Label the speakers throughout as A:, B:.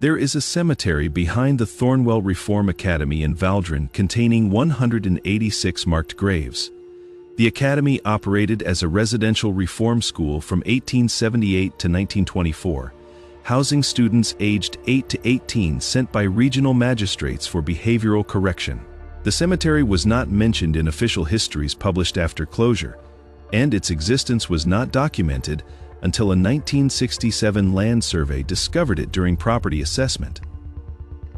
A: There is a cemetery behind the Thornwell Reform Academy in Valdrin containing 186 marked graves. The academy operated as a residential reform school from 1878 to 1924, housing students aged 8 to 18 sent by regional magistrates for behavioral correction. The cemetery was not mentioned in official histories published after closure, and its existence was not documented until a 1967 land survey discovered it during property assessment.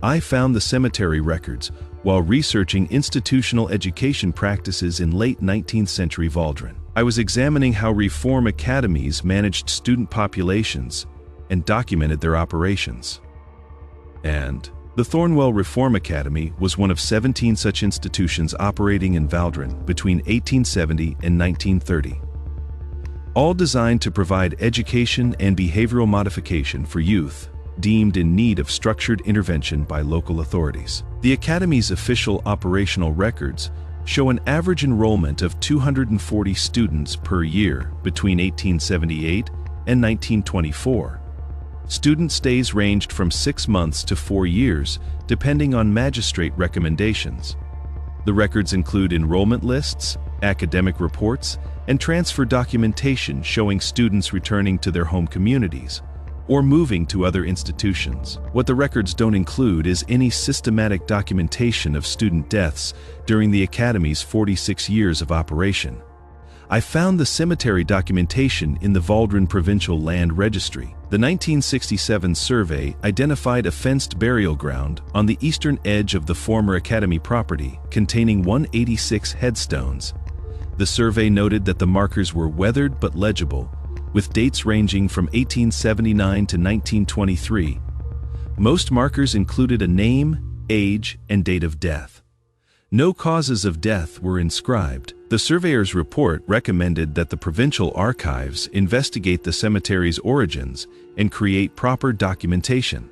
A: I found the cemetery records while researching institutional education practices in late 19th century Valdrin. I was examining how reform academies managed student populations and documented their operations. And the Thornwell Reform Academy was one of 17 such institutions operating in Valdrin between 1870 and 1930. All designed to provide education and behavioral modification for youth deemed in need of structured intervention by local authorities. The Academy's official operational records show an average enrollment of 240 students per year between 1878 and 1924. Student stays ranged from 6 months to 4 years, depending on magistrate recommendations. The records include enrollment lists, academic reports, and transfer documentation showing students returning to their home communities or moving to other institutions. What the records don't include is any systematic documentation of student deaths during the Academy's 46 years of operation. I found the cemetery documentation in the Valdrin Provincial Land Registry. The 1967 survey identified a fenced burial ground on the eastern edge of the former Academy property containing 186 headstones. The survey noted that the markers were weathered but legible, with dates ranging from 1879 to 1923. Most markers included a name, age, and date of death. No causes of death were inscribed. The surveyor's report recommended that the provincial archives investigate the cemetery's origins and create proper documentation.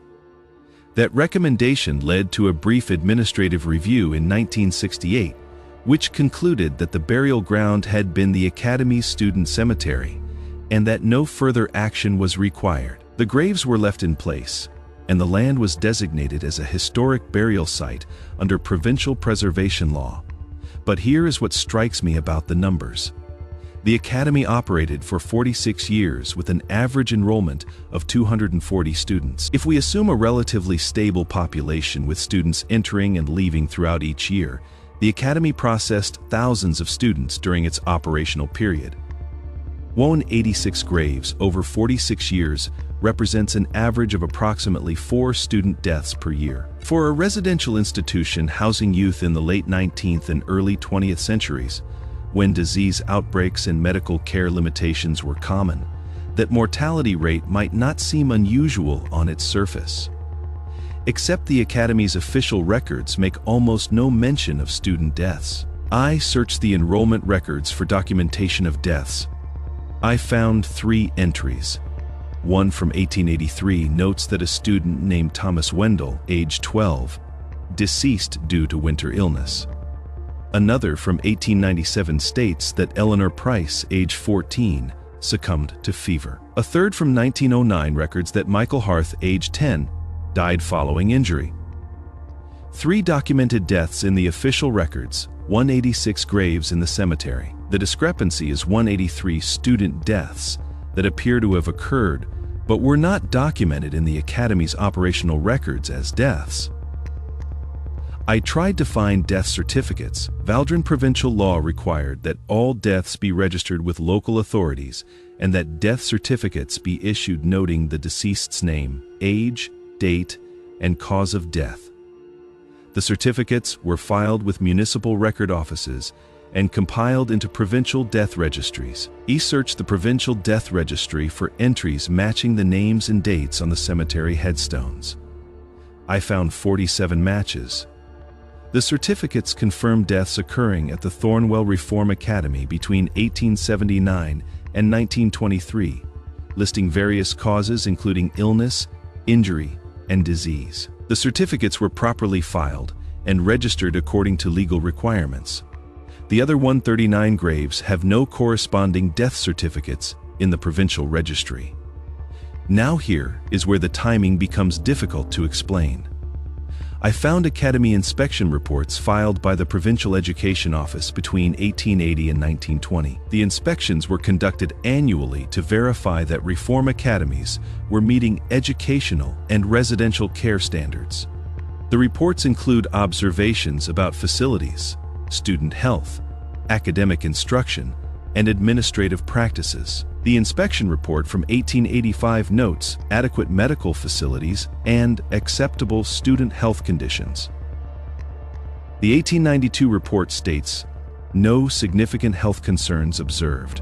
A: That recommendation led to a brief administrative review in 1968, which concluded that the burial ground had been the Academy's student cemetery and that no further action was required. The graves were left in place, and the land was designated as a historic burial site under provincial preservation law. But here is what strikes me about the numbers. The Academy operated for 46 years with an average enrollment of 240 students. If we assume a relatively stable population with students entering and leaving throughout each year, the Academy processed thousands of students during its operational period. 186 graves over 46 years represents an average of approximately 4 student deaths per year. For a residential institution housing youth in the late 19th and early 20th centuries, when disease outbreaks and medical care limitations were common, that mortality rate might not seem unusual on its surface. Except the Academy's official records make almost no mention of student deaths. I searched the enrollment records for documentation of deaths. I found 3 entries. One from 1883 notes that a student named Thomas Wendell, age 12, deceased due to winter illness. Another from 1897 states that Eleanor Price, age 14, succumbed to fever. A third from 1909 records that Michael Harth, age 10, died following injury. 3 documented deaths in the official records, 186 graves in the cemetery. The discrepancy is 183 student deaths that appear to have occurred but were not documented in the Academy's operational records as deaths. I tried to find death certificates. Valdrin provincial law required that all deaths be registered with local authorities and that death certificates be issued noting the deceased's name, age, date, and cause of death. The certificates were filed with municipal record offices and compiled into provincial death registries. I searched the provincial death registry for entries matching the names and dates on the cemetery headstones. I found 47 matches. The certificates confirm deaths occurring at the Thornwell Reform Academy between 1879 and 1923, listing various causes including illness, injury, and disease. The certificates were properly filed and registered according to legal requirements. The other 139 graves have no corresponding death certificates in the provincial registry. Now here is where the timing becomes difficult to explain. I found Academy inspection reports filed by the Provincial Education Office between 1880 and 1920. The inspections were conducted annually to verify that reform academies were meeting educational and residential care standards. The reports include observations about facilities, student health, academic instruction, and administrative practices. The inspection report from 1885 notes adequate medical facilities and acceptable student health conditions. The 1892 report states, "No significant health concerns observed."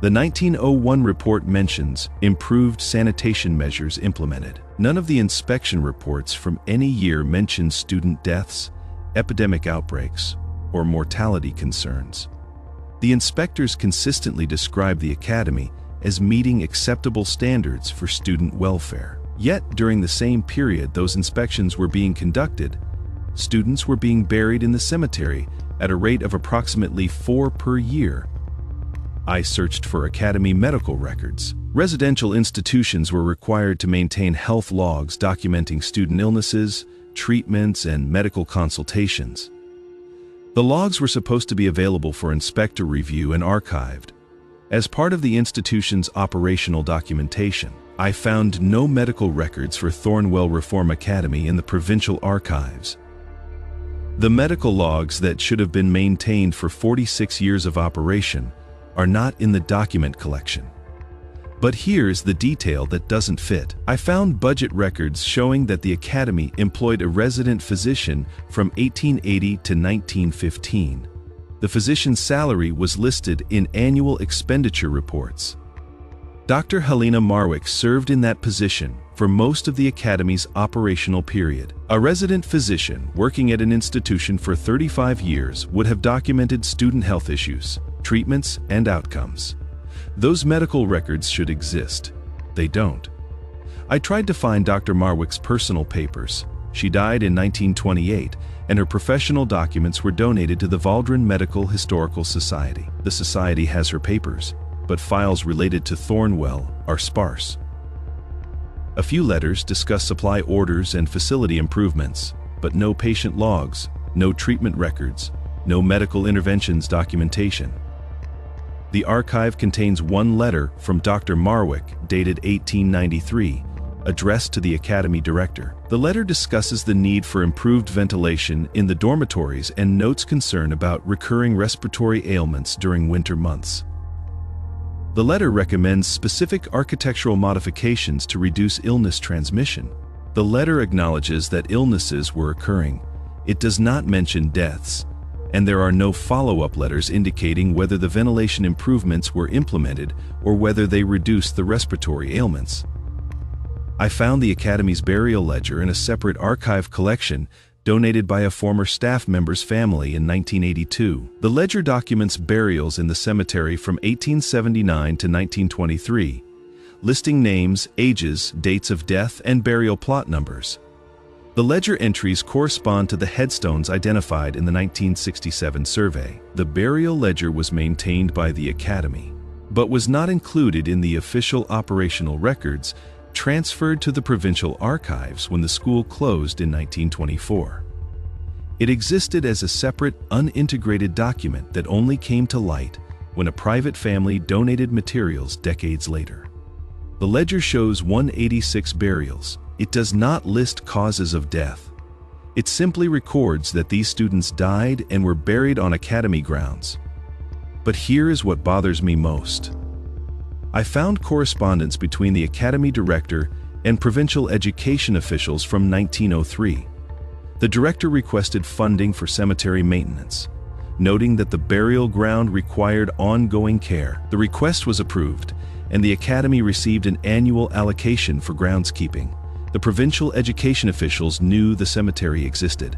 A: The 1901 report mentions improved sanitation measures implemented. None of the inspection reports from any year mention student deaths, epidemic outbreaks, or mortality concerns. The inspectors consistently describe the academy as meeting acceptable standards for student welfare. Yet, during the same period those inspections were being conducted, students were being buried in the cemetery at a rate of approximately 4 per year. I searched for academy medical records. Residential institutions were required to maintain health logs documenting student illnesses, treatments, and medical consultations. The logs were supposed to be available for inspector review and archived. As part of the institution's operational documentation, I found no medical records for Thornwell Reform Academy in the provincial archives. The medical logs that should have been maintained for 46 years of operation are not in the document collection. But here's the detail that doesn't fit. I found budget records showing that the academy employed a resident physician from 1880 to 1915. The physician's salary was listed in annual expenditure reports. Dr. Helena Marwick served in that position for most of the academy's operational period. A resident physician working at an institution for 35 years would have documented student health issues, treatments, and outcomes. Those medical records should exist. They don't. I tried to find Dr. Marwick's personal papers. She died in 1928, and her professional documents were donated to the Valdrin Medical Historical Society. The society has her papers, but files related to Thornwell are sparse. A few letters discuss supply orders and facility improvements, but no patient logs, no treatment records, no medical interventions documentation. The archive contains one letter from Dr. Marwick, dated 1893, addressed to the academy director. The letter discusses the need for improved ventilation in the dormitories and notes concern about recurring respiratory ailments during winter months. The letter recommends specific architectural modifications to reduce illness transmission. The letter acknowledges that illnesses were occurring. It does not mention deaths, and there are no follow-up letters indicating whether the ventilation improvements were implemented or whether they reduced the respiratory ailments. I found the Academy's burial ledger in a separate archive collection donated by a former staff member's family in 1982. The ledger documents burials in the cemetery from 1879 to 1923, listing names, ages, dates of death, and burial plot numbers. The ledger entries correspond to the headstones identified in the 1967 survey. The burial ledger was maintained by the Academy, but was not included in the official operational records transferred to the provincial archives when the school closed in 1924. It existed as a separate, unintegrated document that only came to light when a private family donated materials decades later. The ledger shows 186 burials. It does not list causes of death. It simply records that these students died and were buried on academy grounds. But here is what bothers me most. I found correspondence between the academy director and provincial education officials from 1903. The director requested funding for cemetery maintenance, noting that the burial ground required ongoing care. The request was approved, and the academy received an annual allocation for groundskeeping. The provincial education officials knew the cemetery existed.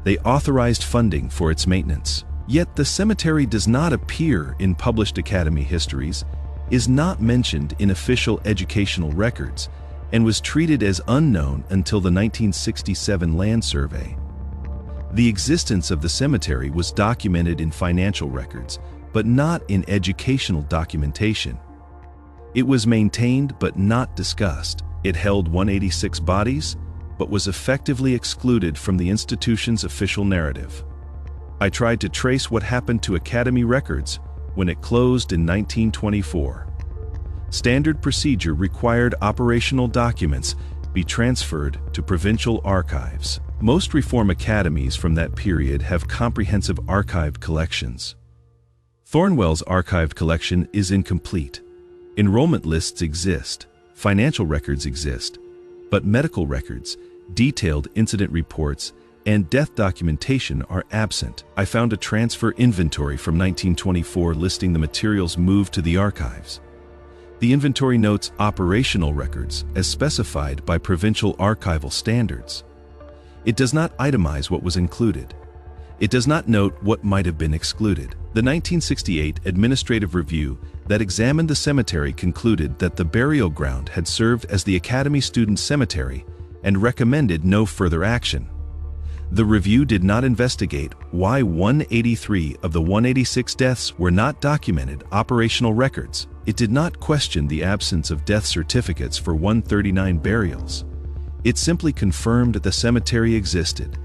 A: They authorized funding for its maintenance. Yet the cemetery does not appear in published academy histories, is not mentioned in official educational records, and was treated as unknown until the 1967 land survey. The existence of the cemetery was documented in financial records, but not in educational documentation. It was maintained but not discussed. It held 186 bodies, but was effectively excluded from the institution's official narrative. I tried to trace what happened to Academy records when it closed in 1924. Standard procedure required operational documents be transferred to provincial archives. Most Reform Academies from that period have comprehensive archived collections. Thornwell's archived collection is incomplete. Enrollment lists exist, financial records exist, but medical records, detailed incident reports, and death documentation are absent. I found a transfer inventory from 1924 listing the materials moved to the archives. The inventory notes operational records as specified by provincial archival standards. It does not itemize what was included. It does not note what might have been excluded. The 1968 administrative review that examined the cemetery concluded that the burial ground had served as the Academy student cemetery and recommended no further action. The review did not investigate why 183 of the 186 deaths were not documented operational records. It did not question the absence of death certificates for 139 burials. It simply confirmed that the cemetery existed,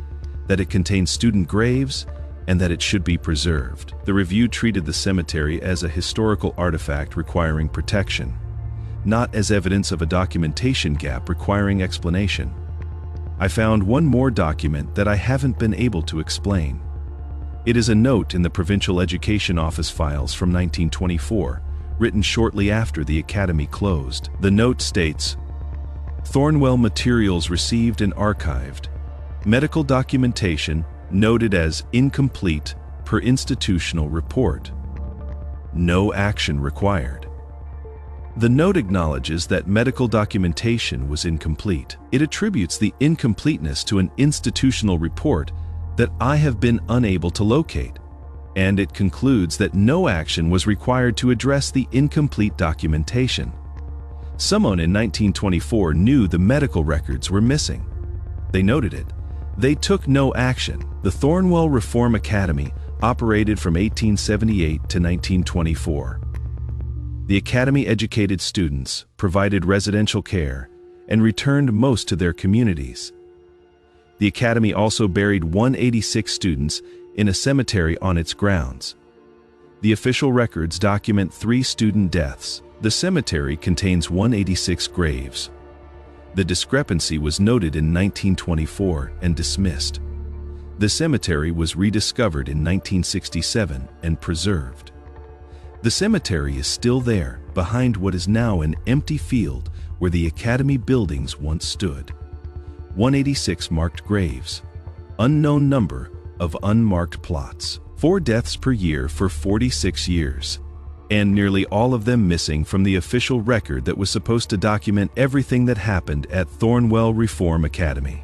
A: that it contained student graves, and that it should be preserved. The review treated the cemetery as a historical artifact requiring protection, not as evidence of a documentation gap requiring explanation. I found one more document that I haven't been able to explain. It is a note in the Provincial Education Office files from 1924, written shortly after the Academy closed. The note states, "Thornwell materials received and archived. Medical documentation noted as incomplete per institutional report. No action required." The note acknowledges that medical documentation was incomplete. It attributes the incompleteness to an institutional report that I have been unable to locate, and it concludes that no action was required to address the incomplete documentation. Someone in 1924 knew the medical records were missing. They noted it. They took no action. The Thornwell Reform Academy operated from 1878 to 1924. The Academy educated students, provided residential care, and returned most to their communities. The Academy also buried 186 students in a cemetery on its grounds. The official records document 3 student deaths. The cemetery contains 186 graves. The discrepancy was noted in 1924 and dismissed. The cemetery was rediscovered in 1967 and preserved. The cemetery is still there, behind what is now an empty field where the Academy buildings once stood. 186 marked graves, unknown number of unmarked plots, 4 deaths per year for 46 years, and nearly all of them missing from the official record that was supposed to document everything that happened at Thornwell Reform Academy.